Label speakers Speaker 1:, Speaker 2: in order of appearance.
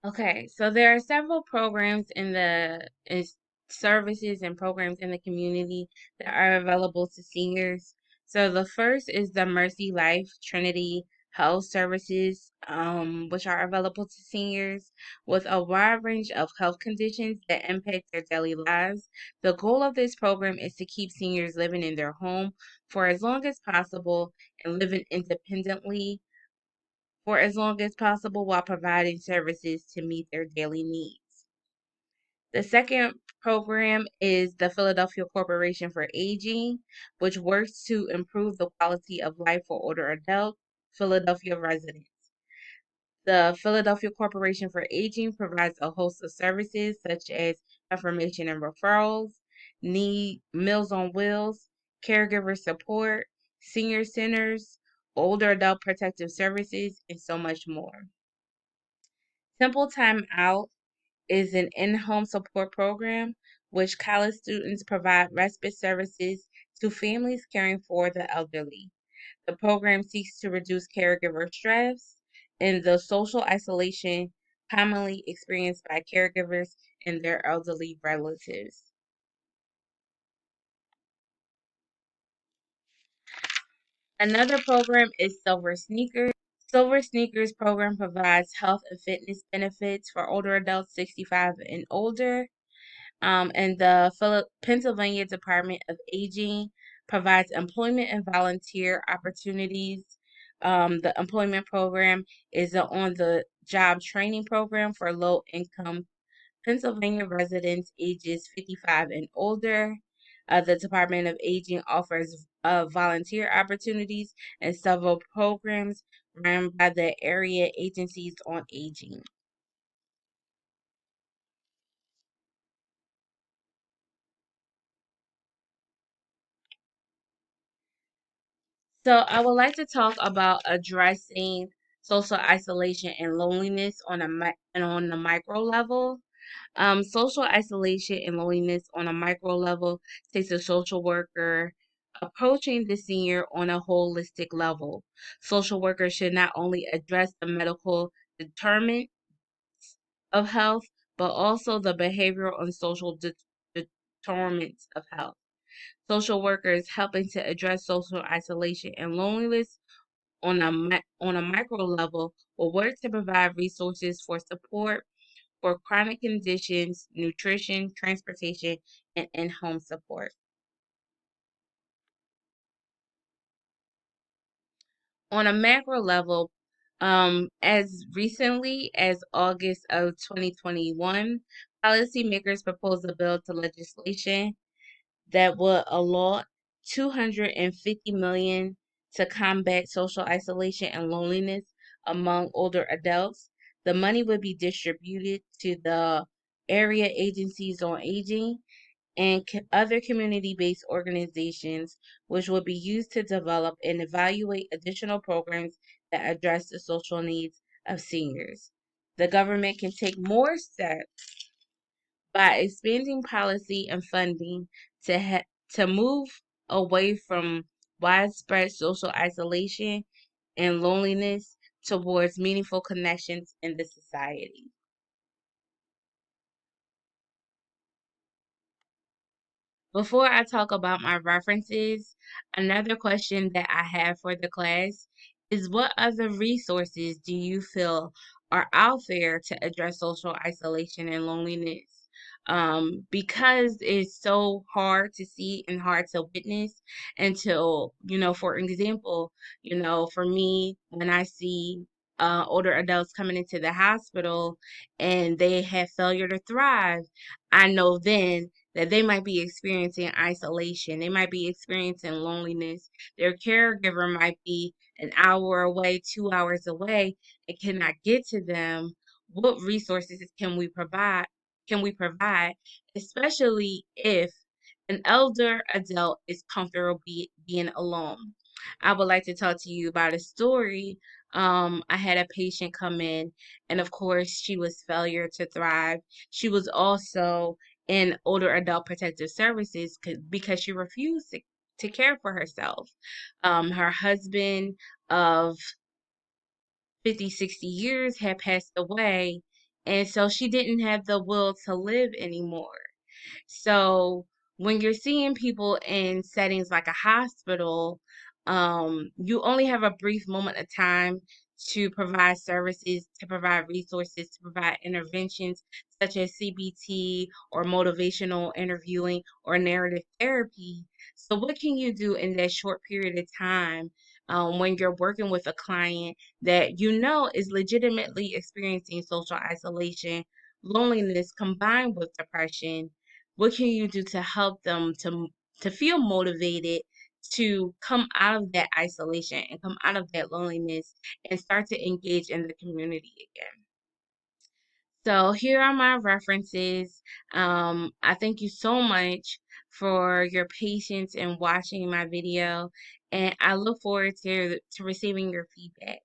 Speaker 1: Okay, so there are several programs services and programs in the community that are available to seniors. So the first is the Mercy Life Trinity Health Services, which are available to seniors with a wide range of health conditions that impact their daily lives. The goal of this program is to keep seniors living in their home for as long as possible and living independently for as long as possible while providing services to meet their daily needs. The second program is the Philadelphia Corporation for Aging, which works to improve the quality of life for older adult Philadelphia residents. The Philadelphia Corporation for Aging provides a host of services such as information and referrals, need Meals on Wheels, caregiver support, senior centers, older adult protective services, and so much more. Simple Time Out is an in-home support program which college students provide respite services to families caring for the elderly. The program seeks to reduce caregiver stress and the social isolation commonly experienced by caregivers and their elderly relatives. Another program is Silver Sneakers. Silver Sneakers program provides health and fitness benefits for older adults 65 and older. And the Pennsylvania Department of Aging provides employment and volunteer opportunities. The employment program is an on the job training program for low income Pennsylvania residents ages 55 and older. The Department of Aging offers volunteer opportunities and several programs run by the area agencies on aging. So I would like to talk about addressing social isolation and loneliness on a micro level. Social isolation and loneliness on a micro level takes a social worker approaching the senior on a holistic level. Social workers should not only address the medical determinants of health, but also the behavioral and social determinants of health. Social workers helping to address social isolation and loneliness on a micro level will work to provide resources for support for chronic conditions, nutrition, transportation, and in-home support. On a macro level, as recently as August of 2021, policymakers proposed a bill to legislation that would allot 250 million to combat social isolation and loneliness among older adults. The money would be distributed to the area agencies on aging and other community-based organizations, which will be used to develop and evaluate additional programs that address the social needs of seniors. The government can take more steps by expanding policy and funding to move away from widespread social isolation and loneliness towards meaningful connections in the society. Before I talk about my references, another question that I have for the class is what other resources do you feel are out there to address social isolation and loneliness? Because it's so hard to see and hard to witness until, for example, for me, when I see older adults coming into the hospital and they have failure to thrive, I know then that they might be experiencing isolation. They might be experiencing loneliness. Their caregiver might be an hour away, 2 hours away, and cannot get to them. What resources can we provide? Can we provide, especially if an elder adult is comfortable being alone? I would like to talk to you about a story. I had a patient come in, and of course, she was failure to thrive. She was also in older adult protective services because she refused to care for herself. Her husband of 50, 60 years had passed away, And so she didn't have the will to live anymore. So when you're seeing people in settings like a hospital, you only have a brief moment of time to provide services, to provide resources, to provide interventions such as CBT or motivational interviewing or narrative therapy. So, what can you do in that short period of time when you're working with a client that you know is legitimately experiencing social isolation, loneliness combined with depression? What can you do to help them to feel motivated to come out of that isolation and come out of that loneliness and start to engage in the community again? So here are my references. I thank you so much for your patience in watching my video, and I look forward to receiving your feedback.